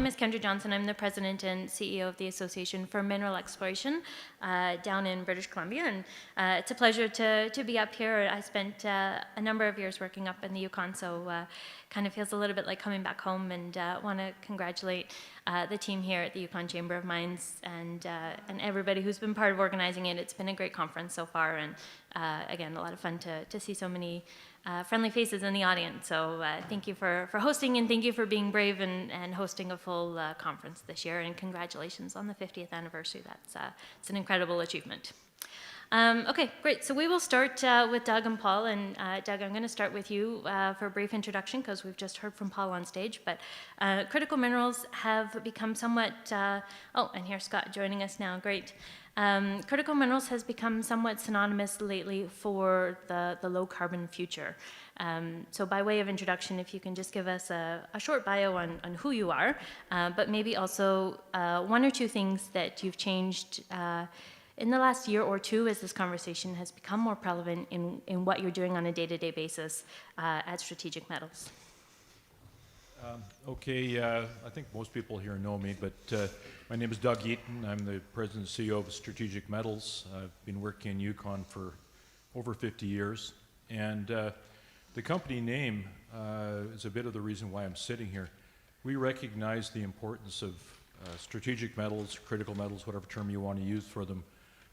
name is Kendra Johnson. I'm the president and CEO of the Association for Mineral Exploration down in British Columbia, and it's a pleasure to be up here. I spent a number of years working up in the Yukon, so kind of feels a little bit like coming back home, and want to congratulate the team here at the Yukon Chamber of Mines and everybody who's been part of organizing it. It's been a great conference so far, and again, a lot of fun to see so many friendly faces in the audience. So thank you for hosting, and thank you for being brave and hosting a full conference this year, and congratulations on the 50th anniversary. It's an incredible achievement. Okay, great. So we will start with Doug and Paul. And Doug, I'm going to start with you for a brief introduction because we've just heard from Paul on stage. But critical minerals have become somewhat, oh, and here's Scott joining us now. Great. Critical minerals has become somewhat synonymous lately for the low carbon future. So by way of introduction, if you can just give us a short bio on who you are, but maybe also one or two things that you've changed in the last year or two as this conversation has become more prevalent in what you're doing on a day-to-day basis at Strategic Metals. Okay, I think most people here know me, but my name is Doug Eaton. I'm the president and CEO of Strategic Metals. I've been working in Yukon for over 50 years, and the company name is a bit of the reason why I'm sitting here. We recognize the importance of strategic metals, critical metals, whatever term you want to use for them,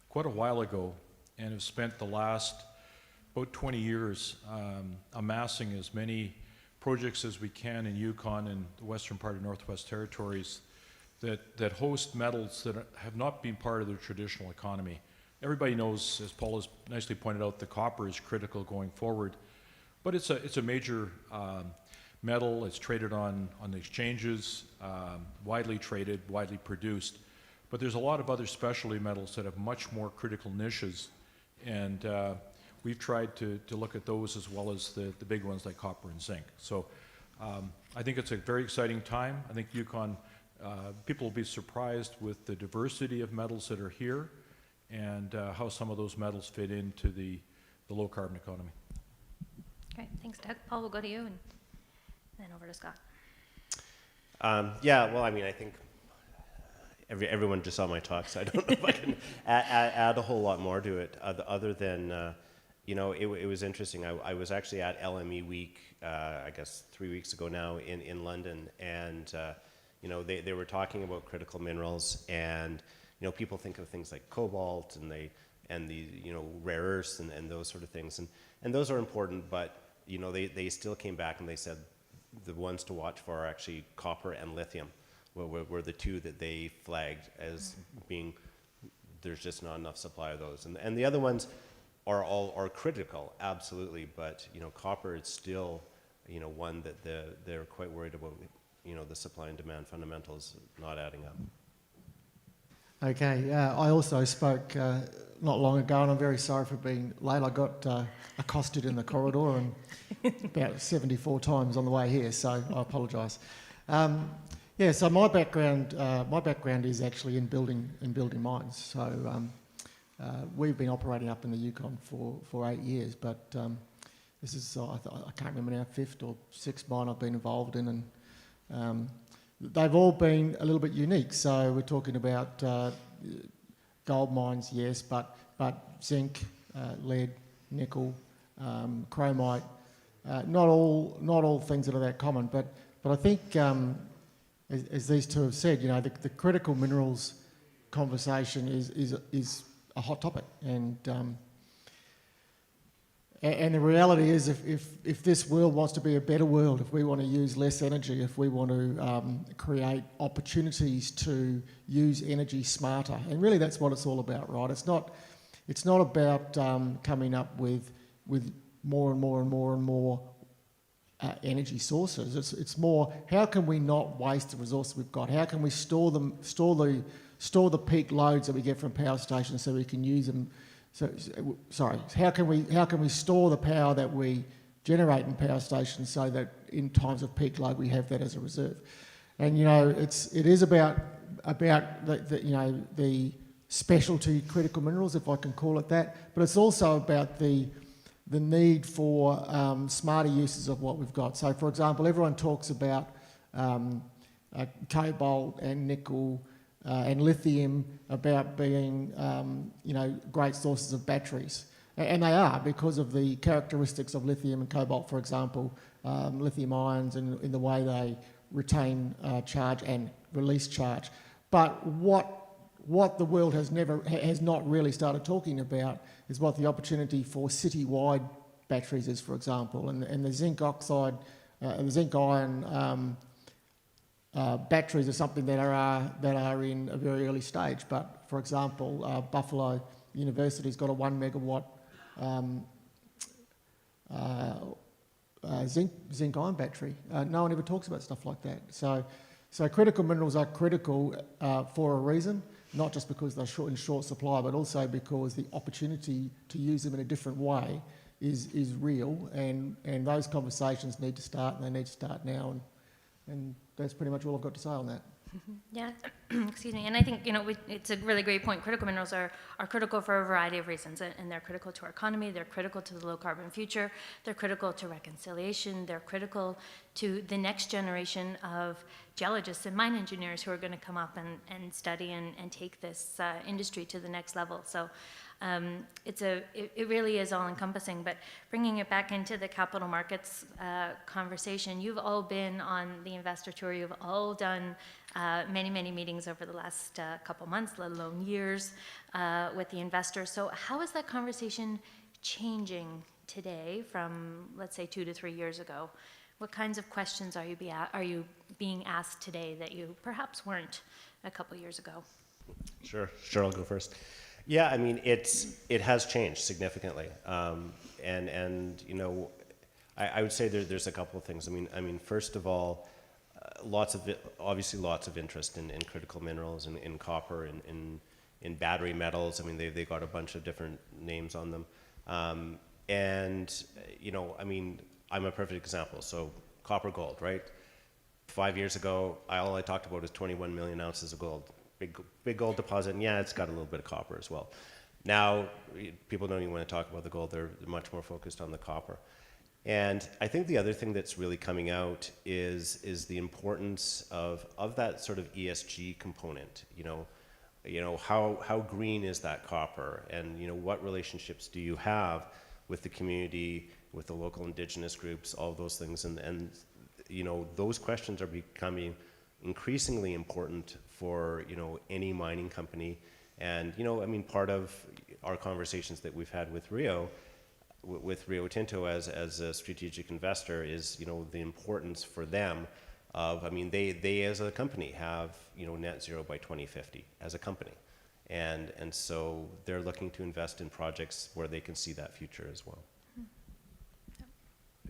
quite a while ago, and have spent the last about 20 years amassing as many projects as we can in Yukon and the western part of Northwest Territories that host metals that have not been part of their traditional economy. Everybody knows, as Paul has nicely pointed out, the copper is critical going forward, but it's a major metal. It's traded on the exchanges, widely traded, widely produced. But there's a lot of other specialty metals that have much more critical niches, and we've tried to look at those as well as the big ones like copper and zinc. So I think it's a very exciting time. I think Yukon, people will be surprised with the diversity of metals that are here and how some of those metals fit into the low carbon economy. Great, thanks Doug. Paul, we'll go to you and then over to Scott. Yeah, well, I mean, I think everyone just saw my talk, so I don't know if I can add a whole lot more to it, other than, you know, it was interesting. I was actually at LME Week, I guess 3 weeks ago now in London, and, you know, they were talking about critical minerals, and, you know, people think of things like cobalt and the you know, rare earths and those sort of things, and those are important, but, you know, they still came back and they said the ones to watch for are actually copper and lithium. Were the two that they flagged as being, there's just not enough supply of those. And the other ones are critical, absolutely, but, you know, copper is still, you know, one that they're quite worried about, you know, the supply and demand fundamentals not adding up. Okay, I also spoke not long ago, and I'm very sorry for being late. I got accosted in the corridor and about 74 times on the way here, so I apologise. Yeah, so my background is actually in building mines. So we've been operating up in the Yukon for 8 years, but this is I can't remember now, 5th or 6th mine I've been involved in, and they've all been a little bit unique. So we're talking about gold mines, yes, but zinc, lead, nickel, chromite, not all things that are that common, but I think. As these two have said, you know, the critical minerals conversation is a hot topic, and the reality is, if this world wants to be a better world, if we want to use less energy, if we want to create opportunities to use energy smarter, and really that's what it's all about, right? It's not about coming up with more and more energy sources. It's more, how can we not waste the resources we've got? How can we store the peak loads that we get from power stations so we can use them? How can we store the power that we generate in power stations so that in times of peak load we have that as a reserve? And you know, it is about the specialty critical minerals, if I can call it that, but it's also about the need for smarter uses of what we've got. So, for example, everyone talks about cobalt and nickel and lithium about being, great sources of batteries. And they are, because of the characteristics of lithium and cobalt, for example, lithium ions in the way they retain charge and release charge. But what the world has not really started talking about is what the opportunity for city-wide batteries is, for example, and the zinc oxide, the zinc ion batteries are something that are in a very early stage. But for example, Buffalo University's got a 1 megawatt zinc ion battery. No one ever talks about stuff like that. So critical minerals are critical for a reason, not just because they're in short supply, but also because the opportunity to use them in a different way is real, and those conversations need to start, and they need to start now, and that's pretty much all I've got to say on that. Yeah, excuse me. And I think, it's a really great point. Critical minerals are critical for a variety of reasons, and they're critical to our economy, they're critical to the low carbon future, they're critical to reconciliation, they're critical to the next generation of geologists and mine engineers who are going to come up and study and take this industry to the next level. So it really is all encompassing. But bringing it back into the capital markets conversation, you've all been on the investor tour, you've all done many, many meetings over the last couple months, let alone years, with the investors. So how is that conversation changing today from, let's say, 2 to 3 years ago? What kinds of questions are you being asked today that you perhaps weren't a couple years ago? Sure, I'll go first. Yeah, I mean, it has changed significantly, and I would say there's a couple of things. I mean, first of all, obviously lots of interest in critical minerals, in copper, in battery metals. I mean, they got a bunch of different names on them, and I mean, I'm a perfect example. So copper, gold, right? 5 years ago, all I talked about is 21 million ounces of gold. Big gold deposit, and yeah, it's got a little bit of copper as well. Now, people don't even want to talk about the gold. They're much more focused on the copper. And I think the other thing that's really coming out is the importance of that sort of ESG component. How green is that copper, and what relationships do you have with the community, with the local indigenous groups, all of those things, and those questions are becoming increasingly important for any mining company. And I mean, part of our conversations that we've had with Rio Tinto as a strategic investor is the importance for them of, I mean, they as a company have net zero by 2050 as a company, and so they're looking to invest in projects where they can see that future as well.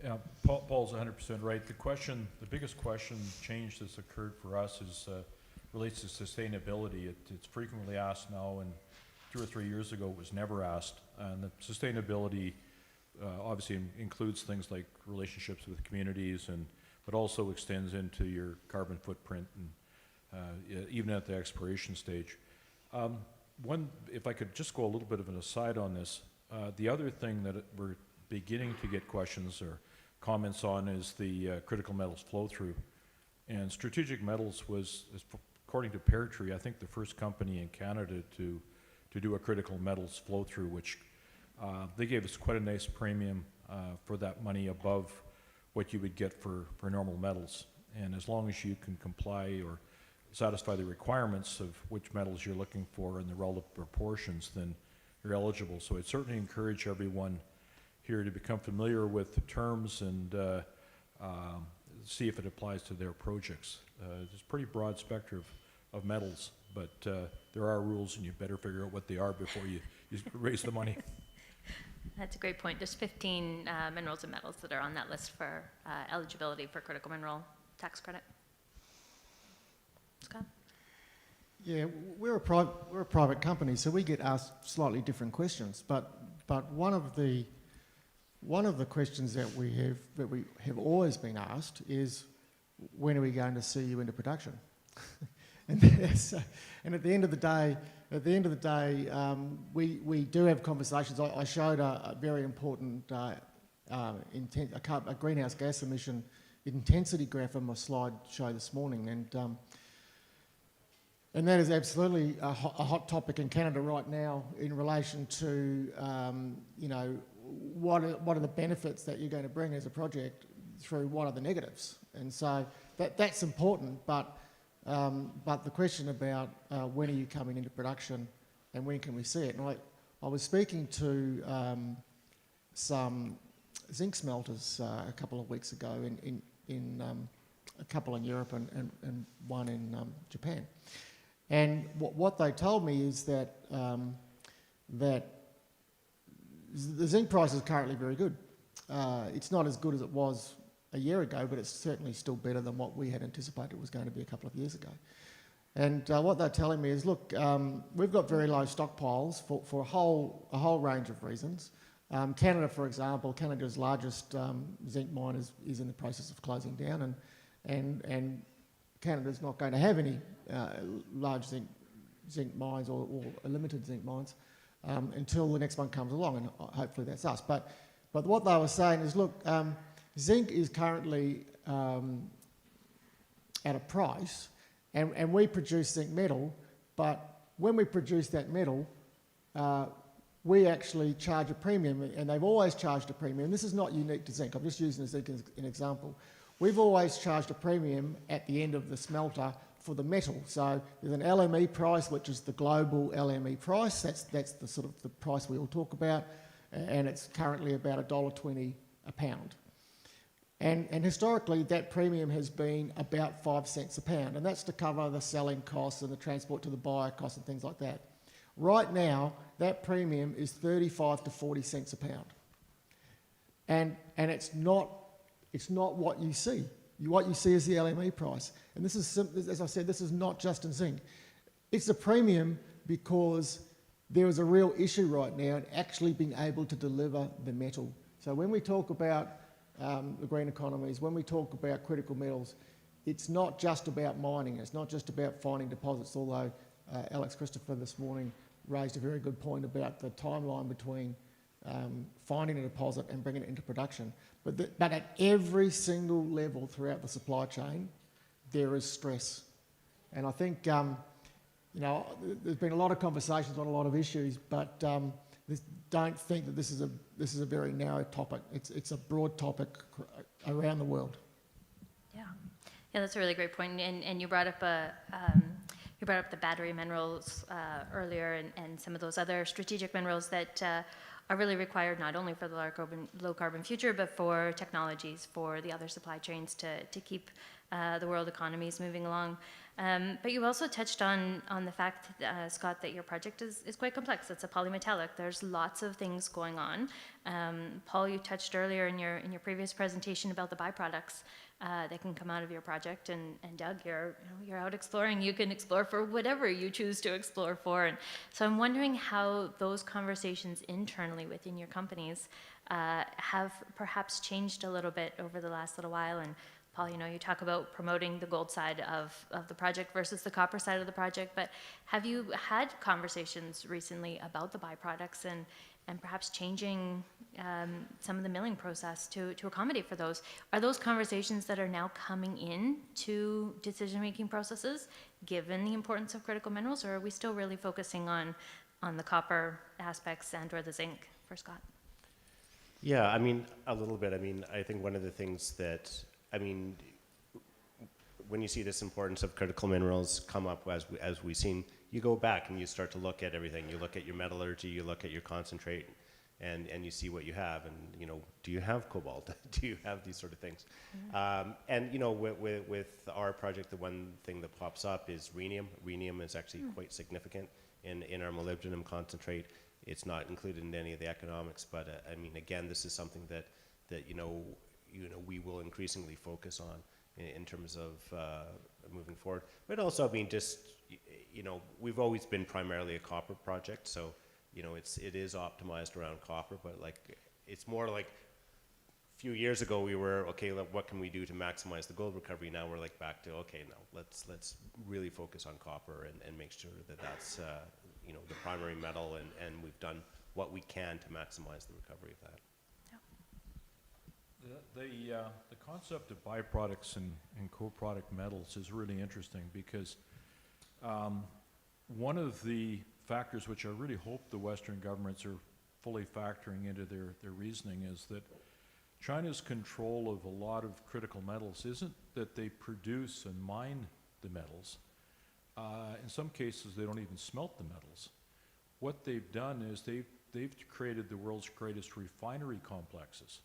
Yeah, Paul's 100% right. The biggest question change that's occurred for us is relates to sustainability. It's frequently asked now, and 2 or 3 years ago it was never asked. And the sustainability obviously includes things like relationships with communities, but also extends into your carbon footprint, and even at the exploration stage. If I could just go a little bit of an aside on this, the other thing that we're beginning to get questions or comments on is the critical metals flow through. And Strategic Metals was, according to Pear Tree, I think the first company in Canada to do a critical metals flow through, which they gave us quite a nice premium for that money above what you would get for normal metals. And as long as you can comply or satisfy the requirements of which metals you're looking for in the relative proportions, then you're eligible. So I'd certainly encourage everyone here to become familiar with the terms and see if it applies to their projects. There's a pretty broad spectrum of metals, but there are rules, and you better figure out what they are before you raise the money. That's a great point. There's 15 minerals and metals that are on that list for eligibility for critical mineral tax credit. Scott? Yeah, we're a private company, so we get asked slightly different questions. But one of the questions that we have always been asked is, when are we going to see you into production? and at the end of the day, we do have conversations. I showed a very important a greenhouse gas emission intensity graph on my slideshow this morning, and that is absolutely a hot topic in Canada right now in relation to, you know, what are the benefits that you're going to bring as a project through what are the negatives. And so that's important, but the question about when are you coming into production and when can we see it? And I was speaking to some zinc smelters a couple of weeks ago in a couple in Europe and one in Japan. And what they told me is that that the zinc price is currently very good. It's not as good as it was a year ago, but it's certainly still better than what we had anticipated it was going to be a couple of years ago. And what they're telling me is, look, we've got very low stockpiles for a whole range of reasons. Canada, for example, Canada's largest zinc mine is in the process of closing down, and Canada's not going to have any large zinc mines or limited zinc mines until the next one comes along, and hopefully that's us. But what they were saying is, look, zinc is currently at a price, and we produce zinc metal, but when we produce that metal, we actually charge a premium, and they've always charged a premium. This is not unique to zinc. I'm just using zinc as an example. We've always charged a premium at the end of the smelter for the metal. So there's an LME price, which is the global LME price. That's the sort of the price we all talk about, and it's currently about $1.20 a pound. And historically, that premium has been about 5 cents a pound, and that's to cover the selling costs and the transport to the buyer costs and things like that. Right now, that premium is 35 to 40 cents a pound, and it's not what you see. What you see is the LME price, and this is, as I said, this is not just in zinc. It's a premium because there is a real issue right now in actually being able to deliver the metal. So when we talk about the green economies, when we talk about critical metals, it's not just about mining, it's not just about finding deposits, although Alex Christopher this morning raised a very good point about the timeline between finding a deposit and bringing it into production. But at every single level throughout the supply chain, there is stress. And I think, you know, there's been a lot of conversations on a lot of issues, but don't think that this is a very narrow topic. It's a broad topic around the world. Yeah, that's a really great point. And you brought up the battery minerals earlier, and some of those other strategic minerals that are really required not only for the low carbon future, but for technologies, for the other supply chains to keep the world economies moving along. But you also touched on the fact, Scott, that your project is quite complex. It's a polymetallic. There's lots of things going on. Paul, you touched earlier in your previous presentation about the byproducts that can come out of your project, and Doug, you're out exploring. You can explore for whatever you choose to explore for. And so I'm wondering how those conversations internally within your companies have perhaps changed a little bit over the last little while. And Paul, you talk about promoting the gold side of the project versus the copper side of the project, but have you had conversations recently about the byproducts and perhaps changing some of the milling process to accommodate for those? Are those conversations that are now coming in to decision-making processes, given the importance of critical minerals, or are we still really focusing on the copper aspects and or the zinc for Scott? Yeah, I mean, a little bit. I mean, I think one of the things that, I mean, when you see this importance of critical minerals come up as we've seen, you go back and you start to look at everything. You look at your metallurgy, you look at your concentrate, and you see what you have. And, do you have cobalt? Do you have these sort of things? Mm-hmm. And, with our project, the one thing that pops up is rhenium. Rhenium is actually quite significant in our molybdenum concentrate. It's not included in any of the economics, but I mean, again, this is something that we will increasingly focus on in terms of moving forward. But also, I mean, just, we've always been primarily a copper project, so, it is optimized around copper, but it's more like a few years ago we were, okay, what can we do to maximize the gold recovery? Now we're back to, okay, now let's really focus on copper and make sure that that's, the primary metal, and we've done what we can to maximize the recovery of that. The concept of byproducts and co-product metals is really interesting because one of the factors which I really hope the Western governments are fully factoring into their reasoning is that China's control of a lot of critical metals isn't that they produce and mine the metals. In some cases, they don't even smelt the metals. What they've done is they've created the world's greatest refinery complexes.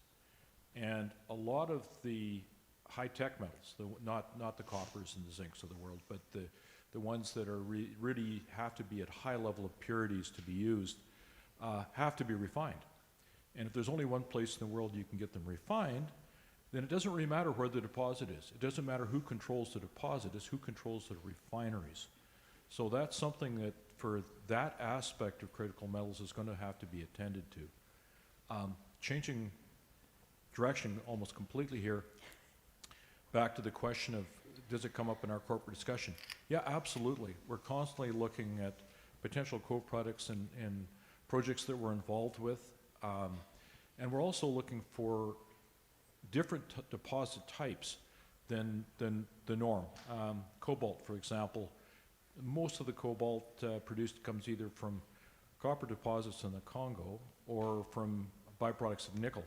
And a lot of the high-tech metals, not the coppers and the zincs of the world, but the ones that are really have to be at high level of purities to be used, have to be refined. And if there's only one place in the world you can get them refined, then it doesn't really matter where the deposit is. It doesn't matter who controls the deposit, it's who controls the refineries. So that's something that, for that aspect of critical metals, is going to have to be attended to. Changing direction almost completely here, back to the question of, does it come up in our corporate discussion? Yeah, absolutely. We're constantly looking at potential co-products and projects that we're involved with. And we're also looking for different deposit types than the norm. Cobalt, for example, most of the cobalt produced comes either from copper deposits in the Congo or from byproducts of nickel.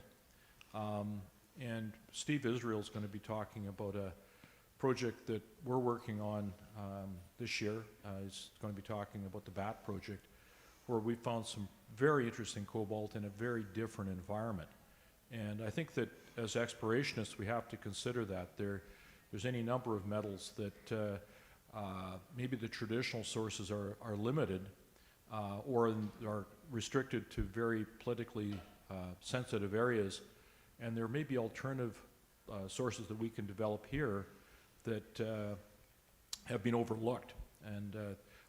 And Steve Israel is going to be talking about a project that we're working on this year. He's going to be talking about the BAT project, where we found some very interesting cobalt in a very different environment. And I think that as explorationists, we have to consider that there's any number of metals that maybe the traditional sources are limited or are restricted to very politically sensitive areas. And there may be alternative sources that we can develop here that have been overlooked. And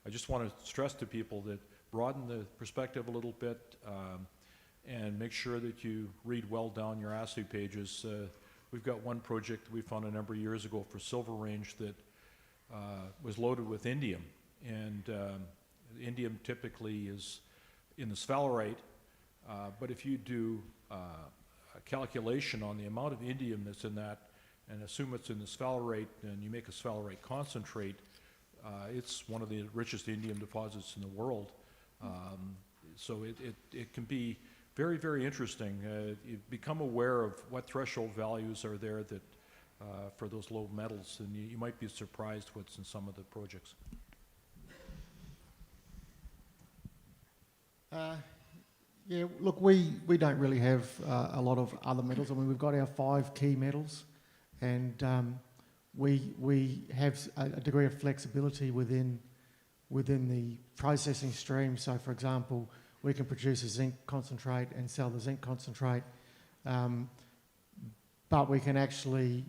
I just want to stress to people that broaden the perspective a little bit and make sure that you read well down your assay pages. We've got one project that we found a number of years ago for Silver Range that was loaded with indium. And indium typically is in the sphalerite, but if you do a calculation on the amount of indium that's in that and assume it's in the sphalerite and you make a sphalerite concentrate, it's one of the richest indium deposits in the world. So it can be very, very interesting. You become aware of what threshold values are there that for those low metals, and you might be surprised what's in some of the projects. Yeah, look, we don't really have a lot of other metals. I mean, we've got our 5 key metals, and we have a degree of flexibility within the processing stream. So, for example, we can produce a zinc concentrate and sell the zinc concentrate, but we actually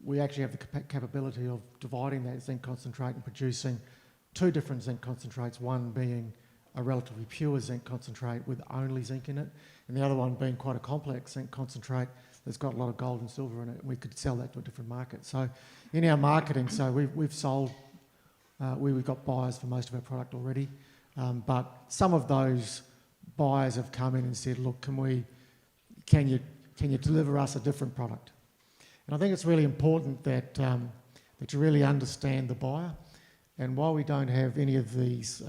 have the capability of dividing that zinc concentrate and producing 2 different zinc concentrates, one being a relatively pure zinc concentrate with only zinc in it, and the other one being quite a complex zinc concentrate that's got a lot of gold and silver in it, and we could sell that to a different market. So in our marketing, so we've sold, we've got buyers for most of our product already, but some of those buyers have come in and said, look, can you deliver us a different product? And I think it's really important that you really understand the buyer, and while we don't have any of these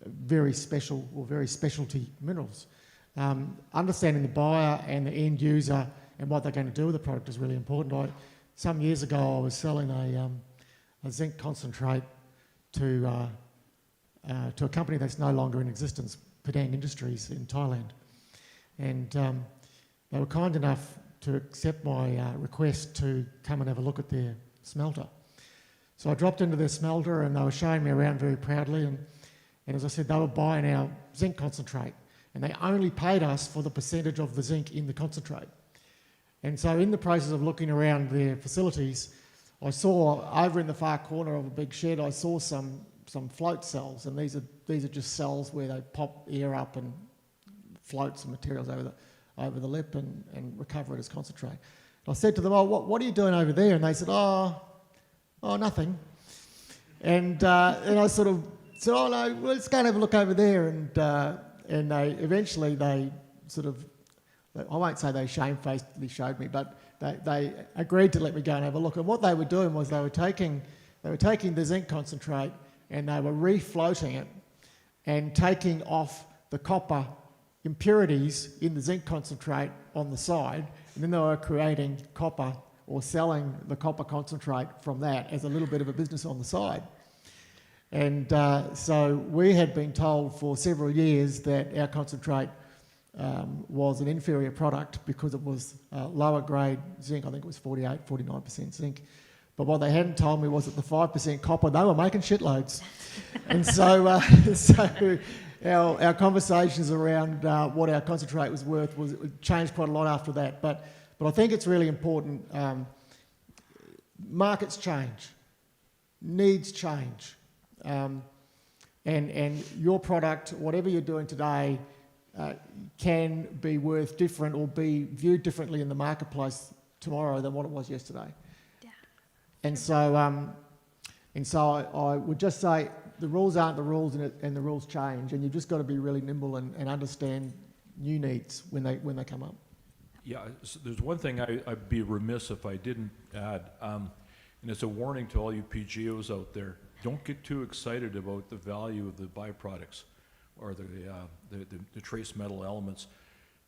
very special or very specialty minerals, understanding the buyer and the end user and what they're going to do with the product is really important. Some years ago I was selling a zinc concentrate to a company that's no longer in existence, Padang Industries in Thailand, and they were kind enough to accept my request to come and have a look at their smelter. So I dropped into their smelter and they were showing me around very proudly, and as I said, they were buying our zinc concentrate, and they only paid us for the percentage of the zinc in the concentrate. And so in the process of looking around their facilities, I saw over in the far corner of a big shed, I saw some float cells, and these are just cells where they pop air up and float some materials over the lip and recover it as concentrate. And I said to them, oh, what are you doing over there? And they said, oh, nothing. And I sort of said, oh no, let's go and have a look over there. And they I won't say they shamefacedly showed me, but they agreed to let me go and have a look. And what they were doing was they were taking the zinc concentrate and they were refloating it and taking off the copper impurities in the zinc concentrate on the side, and then they were creating copper or selling the copper concentrate from that as a little bit of a business on the side. And so we had been told for several years that our concentrate was an inferior product because it was lower grade zinc. I think it was 48, 49% zinc. But what they hadn't told me was that the 5% copper, they were making shitloads. And so, our conversations around what our concentrate was worth changed quite a lot after that. But I think it's really important. Markets change, needs change, and your product, whatever you're doing today, can be worth different or be viewed differently in the marketplace tomorrow than what it was yesterday. Yeah. And so, I would just say the rules aren't the rules, and the rules change, and you've just got to be really nimble and understand new needs when they come up. Yeah, there's one thing I'd be remiss if I didn't add, and it's a warning to all you PGOs out there. Don't get too excited about the value of the byproducts or the trace metal elements.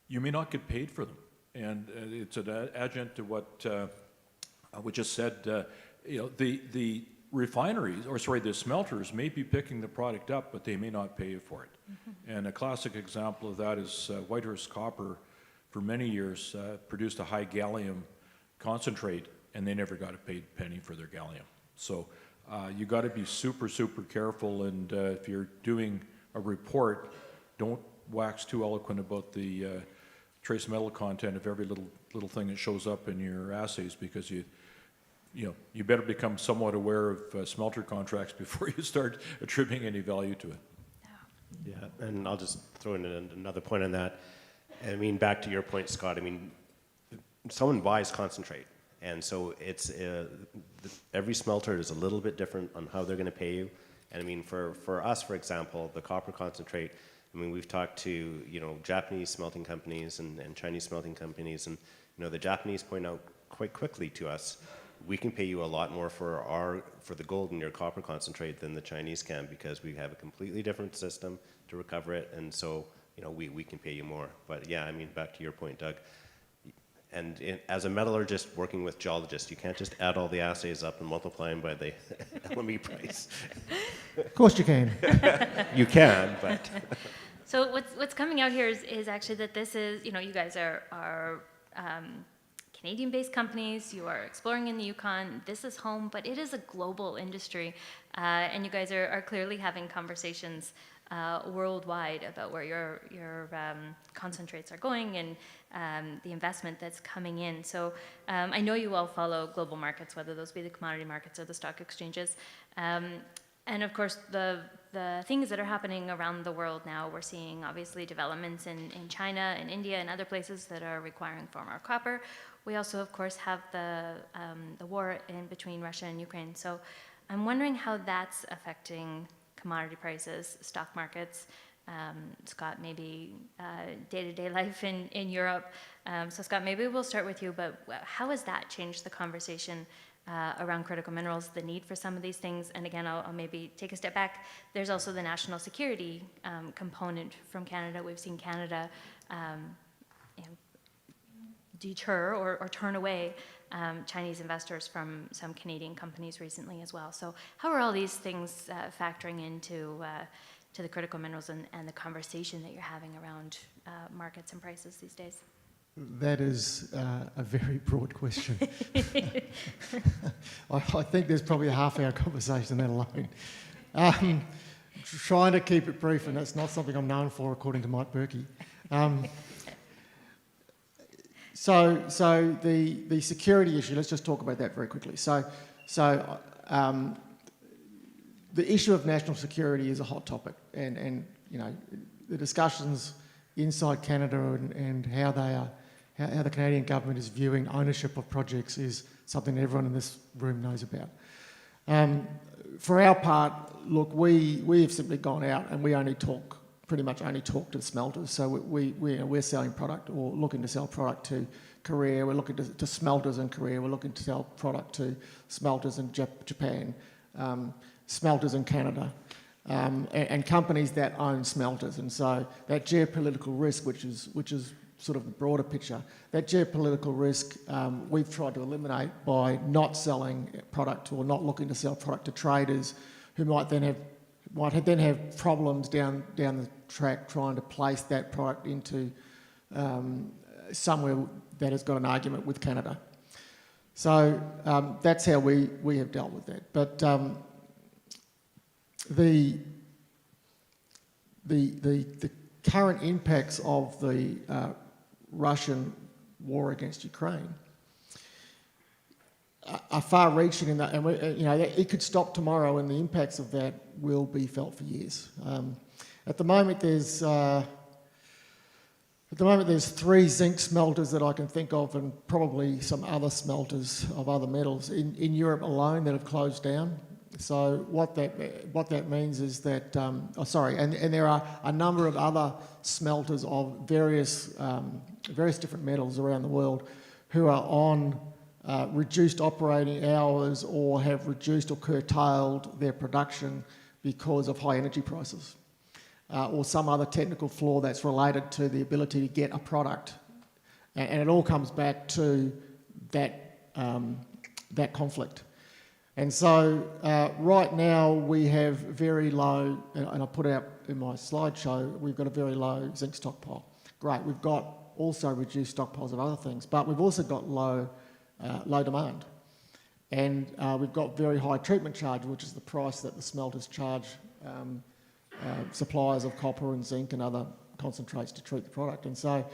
You may not get paid for them. And it's an adjunct to what we just said. The refineries, the smelters may be picking the product up, but they may not pay you for it. Mm-hmm. And a classic example of that is Whitehurst Copper, for many years, produced a high gallium concentrate, and they never got a paid penny for their gallium. So you got to be super, super careful, and if you're doing a report, don't wax too eloquent about the trace metal content of every little thing that shows up in your assays, because you better become somewhat aware of smelter contracts before you start attributing any value to it. Yeah, and I'll just throw in another point on that. I mean, back to your point, Scott, I mean, someone buys concentrate, and so it's every smelter is a little bit different on how they're going to pay you. And I mean, for us, for example, the copper concentrate, I mean, we've talked to, Japanese smelting companies and Chinese smelting companies, and, the Japanese point out quite quickly to us, we can pay you a lot more for the gold in your copper concentrate than the Chinese can, because we have a completely different system to recover it, and so, we can pay you more. But yeah, I mean, back to your point, Doug, and as a metallurgist working with geologists, you can't just add all the assays up and multiply them by the LME price. Of course you can. You can, but... So what's coming out here is actually that this is, you guys are Canadian-based companies, you are exploring in the Yukon, this is home, but it is a global industry, and you guys are clearly having conversations worldwide about where your concentrates are going and the investment that's coming in. So I know you all follow global markets, whether those be the commodity markets or the stock exchanges. And of course, the things that are happening around the world now, we're seeing obviously developments in China and India and other places that are requiring far more copper. We also, of course, have the war in between Russia and Ukraine. So I'm wondering how that's affecting commodity prices, stock markets, Scott, maybe day-to-day life in Europe. So Scott, maybe we'll start with you, but how has that changed the conversation around critical minerals, the need for some of these things? And again, I'll maybe take a step back. There's also the national security component from Canada. We've seen Canada deter or turn away Chinese investors from some Canadian companies recently as well. So how are all these things factoring into to the critical minerals and the conversation that you're having around markets and prices these days? That is a very broad question. I think there's probably a half-hour conversation that alone. Trying to keep it brief, and that's not something I'm known for, according to Mike Berkey. So the security issue, let's just talk about that very quickly. So the issue of national security is a hot topic, and the discussions inside Canada and how the Canadian government is viewing ownership of projects is something that everyone in this room knows about. For our part, look, we have simply gone out and we only talk pretty much only talk to the smelters. So we're selling product or looking to sell product to Korea. We're looking to smelters in Korea. We're looking to sell product to smelters in Japan, smelters in Canada, and companies that own smelters. And so that geopolitical risk, which is sort of the broader picture, that geopolitical risk we've tried to eliminate by not selling product or not looking to sell product to traders who might then have problems down the track trying to place that product into somewhere that has got an argument with Canada. So that's how we have dealt with that. But the current impacts of the Russian war against Ukraine are far-reaching in that, and it could stop tomorrow, and the impacts of that will be felt for years. At the moment, there's 3 zinc smelters that I can think of, and probably some other smelters of other metals in Europe alone that have closed down. So what that means is that, and there are a number of other smelters of various different metals around the world who are on reduced operating hours or have reduced or curtailed their production because of high energy prices or some other technical flaw that's related to the ability to get a product. And it all comes back to that conflict. And so right now we have very low, and I put out in my slideshow, we've got a very low zinc stockpile. Great, we've got also reduced stockpiles of other things, but we've also got low demand. And we've got very high treatment charge, which is the price that the smelters charge suppliers of copper and zinc and other concentrates to treat the product. And so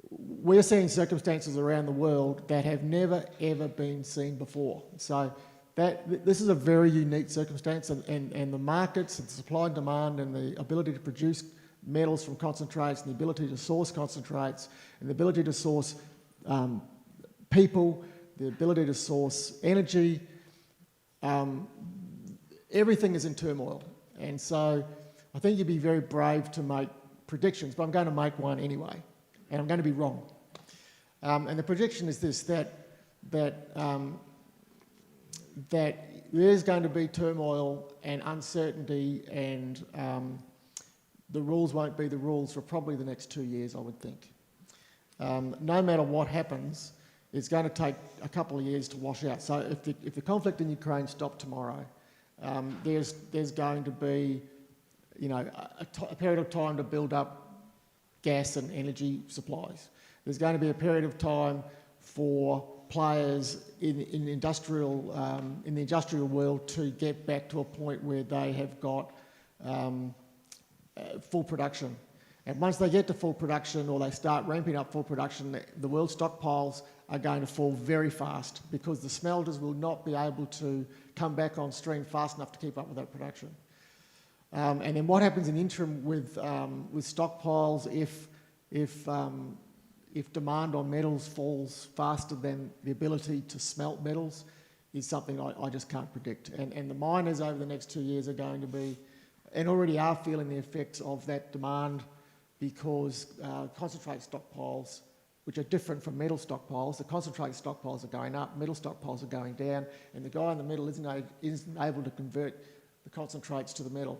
we're seeing circumstances around the world that have never, ever been seen before. So this is a very unique circumstance, and the markets and supply and demand and the ability to produce metals from concentrates and the ability to source concentrates and the ability to source people, the ability to source energy, everything is in turmoil. And so I think you'd be very brave to make predictions, but I'm going to make one anyway, and I'm going to be wrong. And the prediction is this, that there's going to be turmoil and uncertainty, and the rules won't be the rules for probably the next 2 years, I would think. No matter what happens, it's going to take a couple of years to wash out. So if the conflict in Ukraine stopped tomorrow, there's going to be, a period of time to build up gas and energy supplies. There's going to be a period of time for players in the industrial world to get back to a point where they have got full production. And once they get to full production or they start ramping up full production, the world stockpiles are going to fall very fast because the smelters will not be able to come back on stream fast enough to keep up with that production. And then what happens in interim with stockpiles if demand on metals falls faster than the ability to smelt metals is something I just can't predict. And the miners over the next 2 years are going to be, and already are feeling the effects of that demand because concentrate stockpiles, which are different from metal stockpiles, the concentrate stockpiles are going up, metal stockpiles are going down, and the guy in the middle isn't able to convert the concentrates to the metal.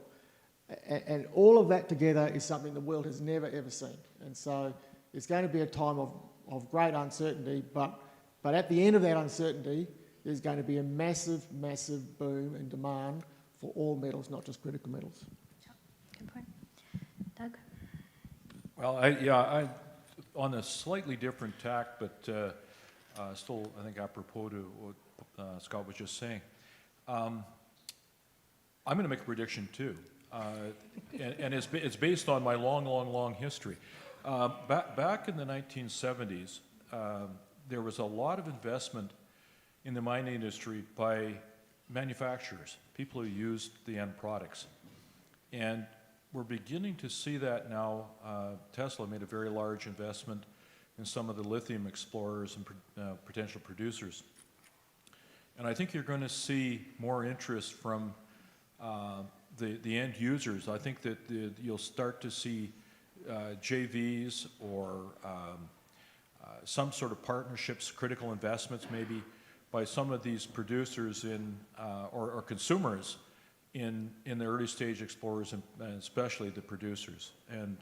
And all of that together is something the world has never, ever seen. And so it's going to be a time of great uncertainty, but at the end of that uncertainty, there's going to be a massive, massive boom in demand for all metals, not just critical metals. Good point. Doug? Well, I on a slightly different tack, but still, I think apropos to what Scott was just saying, I'm going to make a prediction too, and it's based on my long history. Back in the 1970s, there was a lot of investment in the mining industry by manufacturers, people who used the end products. And we're beginning to see that now. Tesla made a very large investment in some of the lithium explorers and potential producers. And I think you're going to see more interest from the end users, I think that you'll start to see JVs or some sort of partnerships, critical investments maybe, by some of these producers or consumers in the early stage explorers and especially the producers. And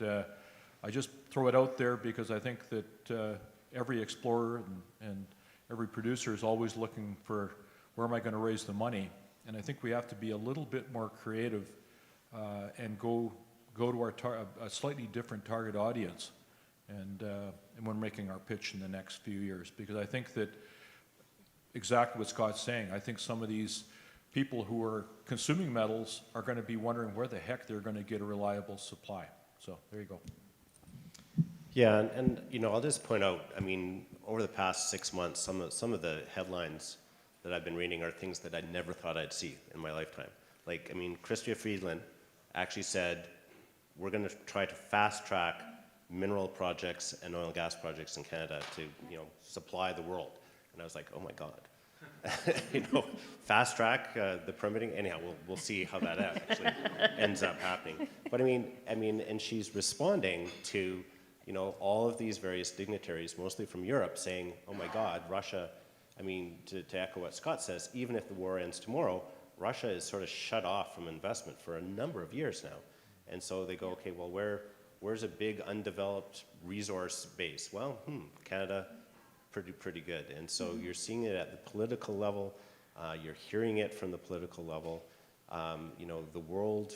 I just throw it out there because I think that every explorer and every producer is always looking for where am I going to raise the money. And I think we have to be a little bit more creative and go to a slightly different target audience and when making our pitch in the next few years. Because I think that exactly what Scott's saying, I think some of these people who are consuming metals are going to be wondering where the heck they're going to get a reliable supply. So there you go. Yeah, and you know, I'll just point out, I mean, over the past 6 months, some of the headlines that I've been reading are things that I never thought I'd see in my lifetime. Like, I mean, Chrystia Freeland actually said, we're going to try to fast track mineral projects and oil and gas projects in Canada to, you know, supply the world. And I was like, oh my God. You know, fast track the permitting. Anyhow, we'll see how that actually ends up happening. But I mean, and she's responding to, you know, all of these various dignitaries, mostly from Europe, saying, oh my God, Russia, I mean, to echo what Scott says, even if the war ends tomorrow, Russia is sort of shut off from investment for a number of years now. And so they go, okay, well, where's a big undeveloped resource base? Well, Canada, pretty good. And so you're seeing it at the political level, you're hearing it from the political level. You know, the world,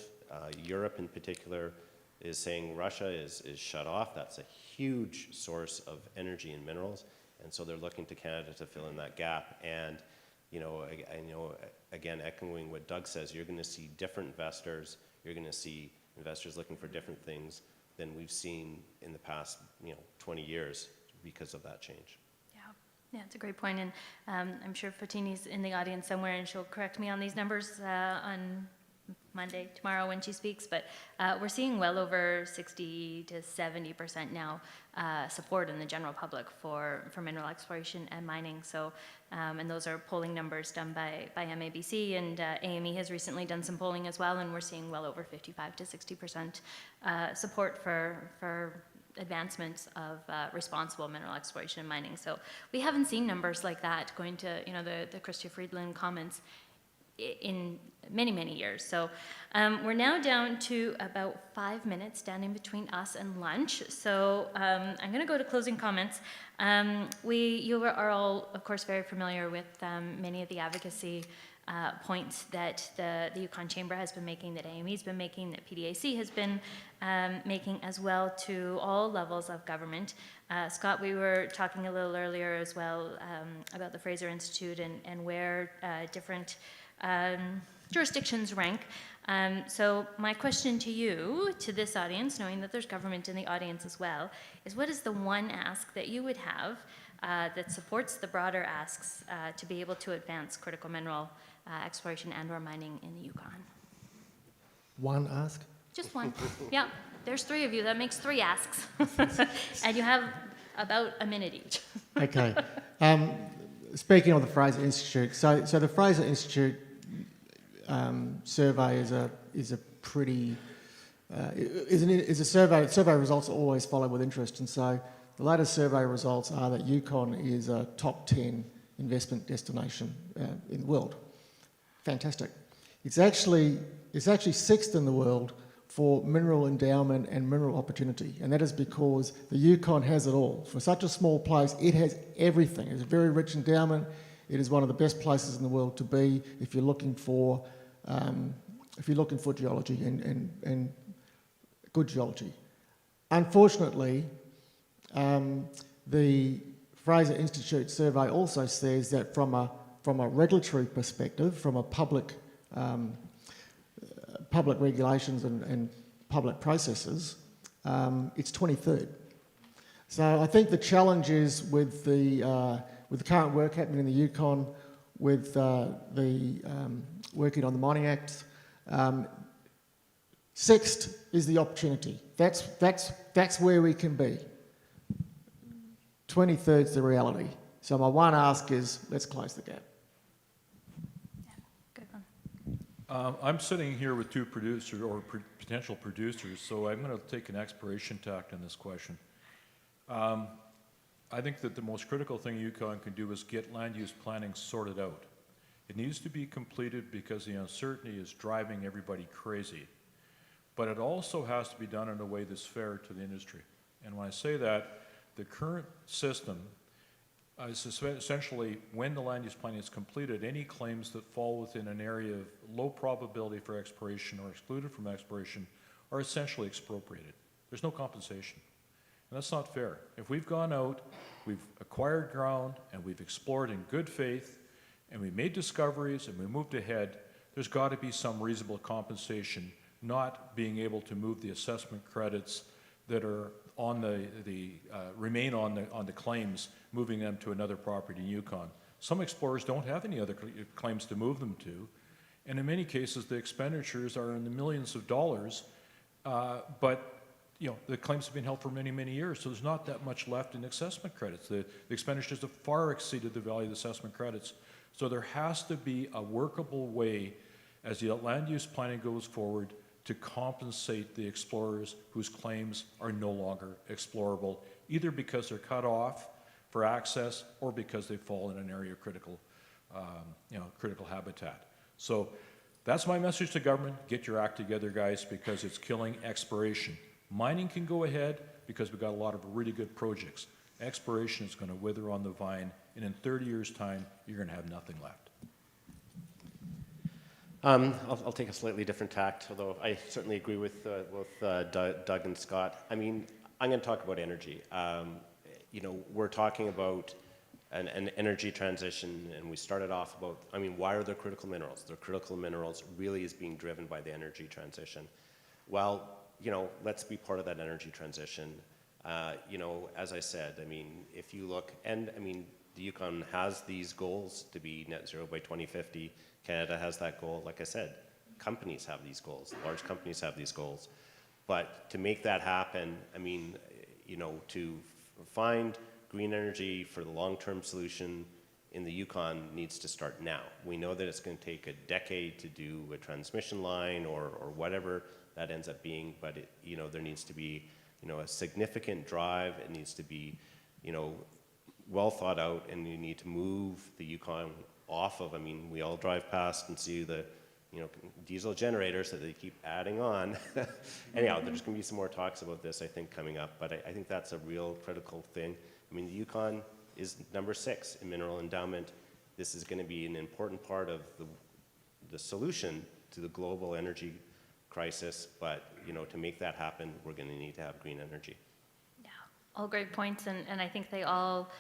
Europe in particular, is saying Russia is shut off. That's a huge source of energy and minerals. And so they're looking to Canada to fill in that gap. And, you know, again, echoing what Doug says, you're going to see different investors. You're going to see investors looking for different things than we've seen in the past, you know, 20 years because of that change. Yeah, it's a great point, and I'm sure Fatini's in the audience somewhere, and she'll correct me on these numbers on Monday, tomorrow when she speaks, but we're seeing well over 60 to 70% now support in the general public for mineral exploration and mining. So, and those are polling numbers done by MABC, and AME has recently done some polling as well, and we're seeing well over 55 to 60% support for advancements of responsible mineral exploration and mining. So we haven't seen numbers like that going to, you know, the Chrystia Freeland comments in many, many years. So we're now down to about 5 minutes standing between us and lunch. So I'm going to go to closing comments. You are all, of course, very familiar with many of the advocacy points that the Yukon Chamber has been making, that AME's been making, that PDAC has been making as well to all levels of government. Scott, we were talking a little earlier as well about the Fraser Institute and where different jurisdictions rank. So my question to you, to this audience, knowing that there's government in the audience as well, is what is the one ask that you would have that supports the broader asks to be able to advance critical mineral exploration and or mining in the Yukon? One ask? Just one. Yeah, there's 3 of you. That makes 3 asks. And you have about a minute each. Okay. Speaking of the Fraser Institute, so the Fraser Institute survey is a pretty is a survey. Survey results are always followed with interest, and so the latest survey results are that Yukon is a top 10 investment destination in the world. Fantastic. It's actually 6th in the world for mineral endowment and mineral opportunity, and that is because the Yukon has it all. For such a small place, it has everything. It's a very rich endowment. It is one of the best places in the world to be if you're looking for geology and good geology. Unfortunately, the Fraser Institute survey also says that from a regulatory perspective, from a public regulations and public processes, it's 23rd. So I think the challenge is with the current work happening in the Yukon, with the working on the Mining Act, 6th is the opportunity. That's where we can be. 23rd is the reality. So my one ask is, let's close the gap. Yeah, good one. I'm sitting here with two producers or potential producers, so I'm going to take an exploration tact on this question. I think that the most critical thing Yukon can do is get land use planning sorted out. It needs to be completed because the uncertainty is driving everybody crazy. But it also has to be done in a way that's fair to the industry. And when I say that, the current system is essentially, when the land use planning is completed, any claims that fall within an area of low probability for exploration or excluded from exploration are essentially expropriated. There's no compensation. And that's not fair. If we've gone out, we've acquired ground, and we've explored in good faith, and we made discoveries, and we moved ahead, there's got to be some reasonable compensation, not being able to move the assessment credits that are on remain on the claims, moving them to another property in Yukon. Some explorers don't have any other claims to move them to, and in many cases the expenditures are in the millions of dollars, but the claims have been held for many, many years, so there's not that much left in assessment credits. The expenditures have far exceeded the value of the assessment credits. So there has to be a workable way, as the land use planning goes forward, to compensate the explorers whose claims are no longer explorable, either because they're cut off for access or because they fall in an area of critical habitat. So that's my message to government. Get your act together, guys, because it's killing exploration. Mining can go ahead because we've got a lot of really good projects. Exploration is going to wither on the vine, and in 30 years' time, you're going to have nothing left. I'll take a slightly different tact, although I certainly agree with Doug and Scott. I mean, I'm going to talk about energy. We're talking about an energy transition, and we started off about, why are there critical minerals? The critical minerals really is being driven by the energy transition. Well, let's be part of that energy transition. As I said, if you look, the Yukon has these goals to be net zero by 2050. Canada has that goal. Like I said, companies have these goals. Large companies have these goals. But to make that happen, to find green energy for the long-term solution in the Yukon needs to start now. We know that it's going to take a decade to do a transmission line or whatever that ends up being, but there needs to be a significant drive. It needs to be well thought out, and you need to move the Yukon off of, we all drive past and see the diesel generators that they keep adding on. Anyhow, there's going to be some more talks about this, I think, coming up, but I think that's a real critical thing. The Yukon is number 6 in mineral endowment. This is going to be an important part of the solution to the global energy crisis, but to make that happen, we're going to need to have green energy. Yeah, all great points, and I think they all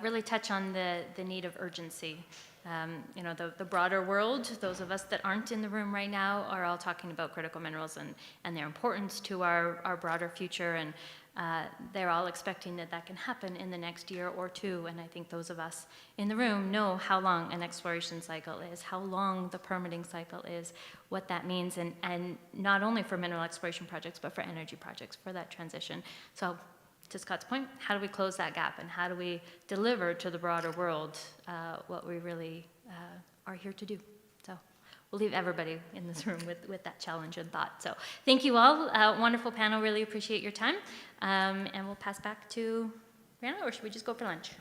really touch on the need of urgency. The broader world, those of us that aren't in the room right now, are all talking about critical minerals and their importance to our broader future, and they're all expecting that can happen in the next year or two. And I think those of us in the room know how long an exploration cycle is, how long the permitting cycle is, what that means, and not only for mineral exploration projects, but for energy projects, for that transition. So to Scott's point, how do we close that gap, and how do we deliver to the broader world what we really are here to do? So we'll leave everybody in this room with that challenge and thought. So thank you all. Wonderful panel. Really appreciate your time. And we'll pass back to Brianna, or should we just go for lunch?